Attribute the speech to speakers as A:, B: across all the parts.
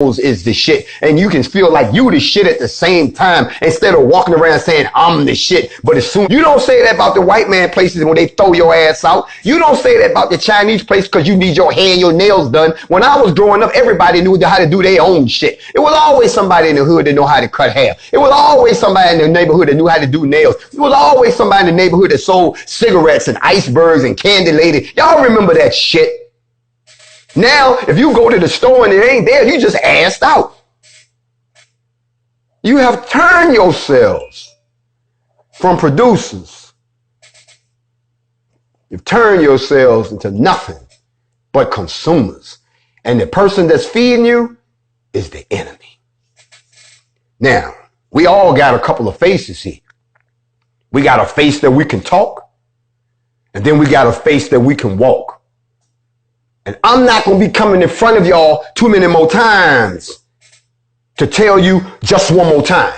A: is the shit, and you can feel like you the shit at the same time instead of walking around saying I'm the shit. But as soon you don't say that about the white man places when they throw your ass out. You don't say that about the Chinese place because you need your hair and your nails done. When I was growing up, everybody knew how to do their own shit. It was always somebody in the hood that knew how to cut hair. It was always somebody in the neighborhood that knew how to do nails. It was always somebody in the neighborhood that sold cigarettes and icebergs and candy lady. Y'all remember that shit? Now, if you go to the store and it ain't there, you just assed out. You have turned yourselves from producers. You've turned yourselves into nothing but consumers. And the person that's feeding you is the enemy. Now, we all got a couple of faces here. We got a face that we can talk, and then we got a face that we can walk. And I'm not going to be coming in front of y'all too many more times to tell you just one more time.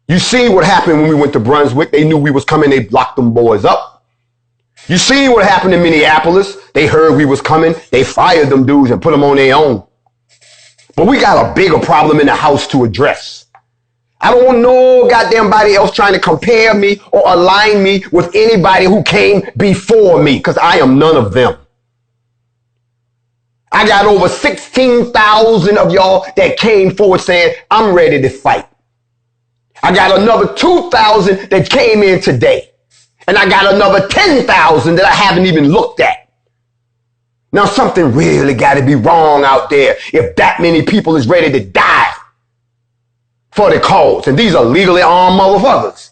A: You see what happened when we went to Brunswick. They knew we was coming. They locked them boys up. You see what happened in Minneapolis. They heard we was coming. They fired them dudes and put them on their own. But we got a bigger problem in the house to address. I don't want no goddamn body else trying to compare me or align me with anybody who came before me, because I am none of them. I got over 16,000 of y'all that came forward saying, I'm ready to fight. I got another 2,000 that came in today. And I got another 10,000 that I haven't even looked at. Now something really got to be wrong out there if that many people is ready to die for the cause. And these are legally armed motherfuckers.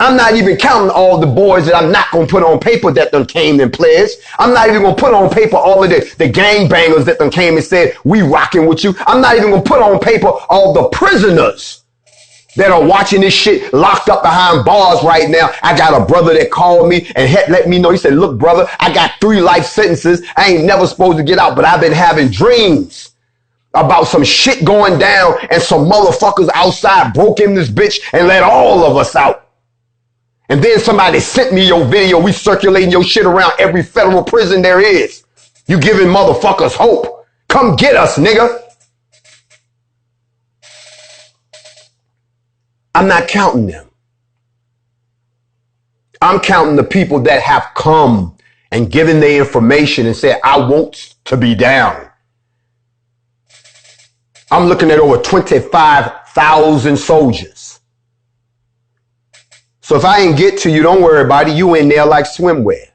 A: I'm not even counting all the boys that I'm not going to put on paper that done came and pledged. I'm not even going to put on paper all of the gangbangers that done came and said, we rocking with you. I'm not even going to put on paper all the prisoners that are watching this shit locked up behind bars right now. I got a brother that called me and let me know. He said, look, brother, I got 3 life sentences. I ain't never supposed to get out, but I've been having dreams about some shit going down and some motherfuckers outside broke in this bitch and let all of us out. And then somebody sent me your video. We circulating your shit around every federal prison there is. You giving motherfuckers hope. Come get us, nigga. I'm not counting them. I'm counting the people that have come and given their information and said, I want to be down. I'm looking at over 25,000 soldiers. So if I ain't get to you, don't worry about it. You in there like swimwear.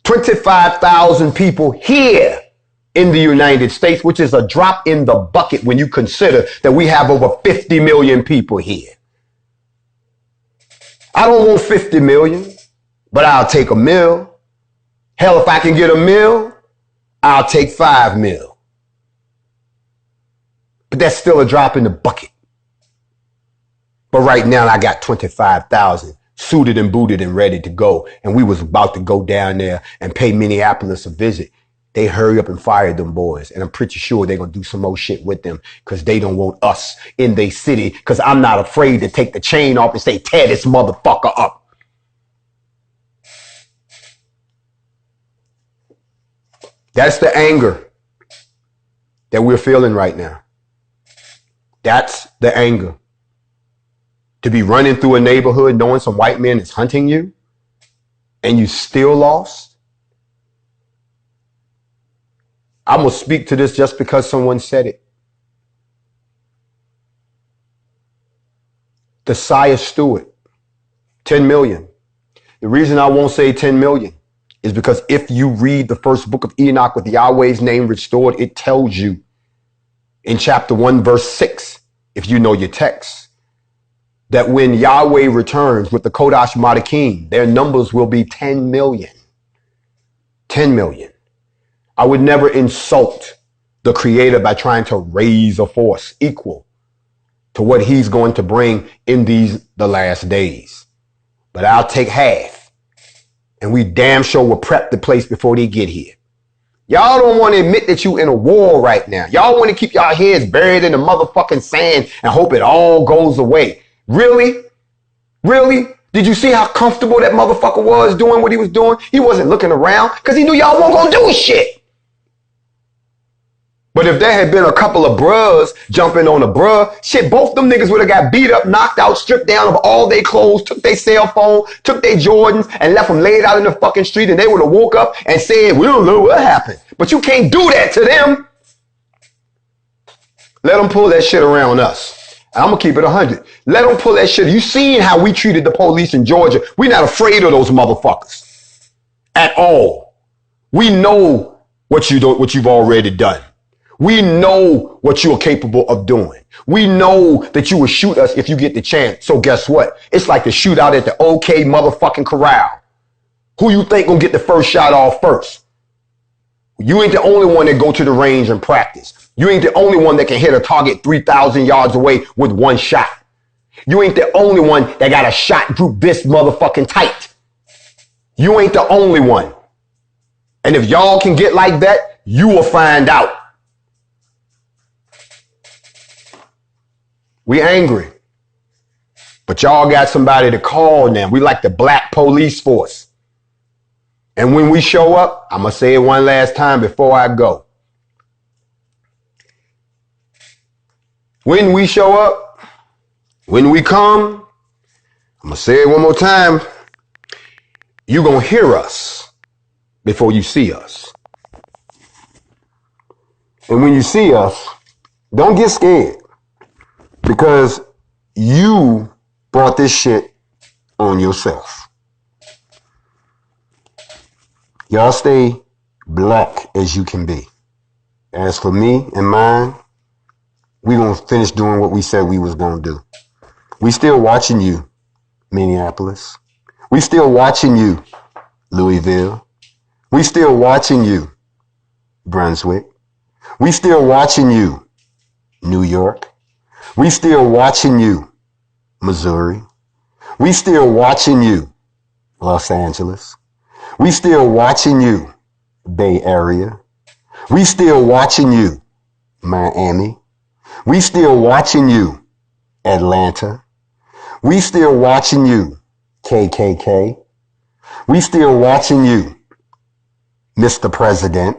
A: 25,000 people here in the United States, which is a drop in the bucket when you consider that we have over 50 million people here. I don't want 50 million, but I'll take a mil. Hell, if I can get a mil, I'll take 5 mil. But that's still a drop in the bucket. But right now I got 25,000 suited and booted and ready to go. And we was about to go down there and pay Minneapolis a visit. They hurry up and fired them boys. And I'm pretty sure they're going to do some more shit with them because they don't want us in their city, because I'm not afraid to take the chain off and say, tear this motherfucker up. That's the anger that we're feeling right now. That's the anger. To be running through a neighborhood knowing some white man is hunting you and you still lost. I'm going to speak to this just because someone said it. The Desire Stewart, 10 million. The reason I won't say 10 million is because if you read the first book of Enoch with Yahweh's name restored, it tells you in chapter 1, verse 6, if you know your text, that when Yahweh returns with the Kodash Madakim, their numbers will be 10 million. 10 million. I would never insult the Creator by trying to raise a force equal to what he's going to bring in the last days. But I'll take half. And we damn sure will prep the place before they get here. Y'all don't want to admit that you in a war right now. Y'all want to keep y'all heads buried in the motherfucking sand and hope it all goes away. Really? Really? Did you see how comfortable that motherfucker was doing what he was doing? He wasn't looking around because he knew y'all weren't going to do shit. But if there had been a couple of bruhs jumping on a bruh, shit, both them niggas would have got beat up, knocked out, stripped down of all their clothes, took their cell phone, took their Jordans, and left them laid out in the fucking street, and they would have woke up and said, we don't know what happened. But you can't do that to them. Let them pull that shit around us. I'm going to keep it 100. Let them pull that shit. You seen how we treated the police in Georgia. We're not afraid of those motherfuckers at all. We know what you've already done. We know what you are capable of doing. We know that you will shoot us if you get the chance. So guess what? It's like the shootout at the OK motherfucking corral. Who you think gonna get the first shot off first? You ain't the only one that go to the range and practice. You ain't the only one that can hit a target 3,000 yards away with one shot. You ain't the only one that got a shot group this motherfucking tight. You ain't the only one. And if y'all can get like that, you will find out. We angry, but y'all got somebody to call now. We like the black police force. And when we show up, I'm going to say it one last time before I go. When we show up, when we come, I'm going to say it one more time. You're going to hear us before you see us. And when you see us, don't get scared. Because you brought this shit on yourself. Y'all stay black as you can be. As for me and mine, we gonna finish doing what we said we was gonna do. We still watching you, Minneapolis. We still watching you, Louisville. We still watching you, Brunswick. We still watching you, New York. We still watching you, Missouri. We still watching you, Los Angeles. We still watching you, Bay Area. We still watching you, Miami. We still watching you, Atlanta. We still watching you, KKK. We still watching you, Mr. President.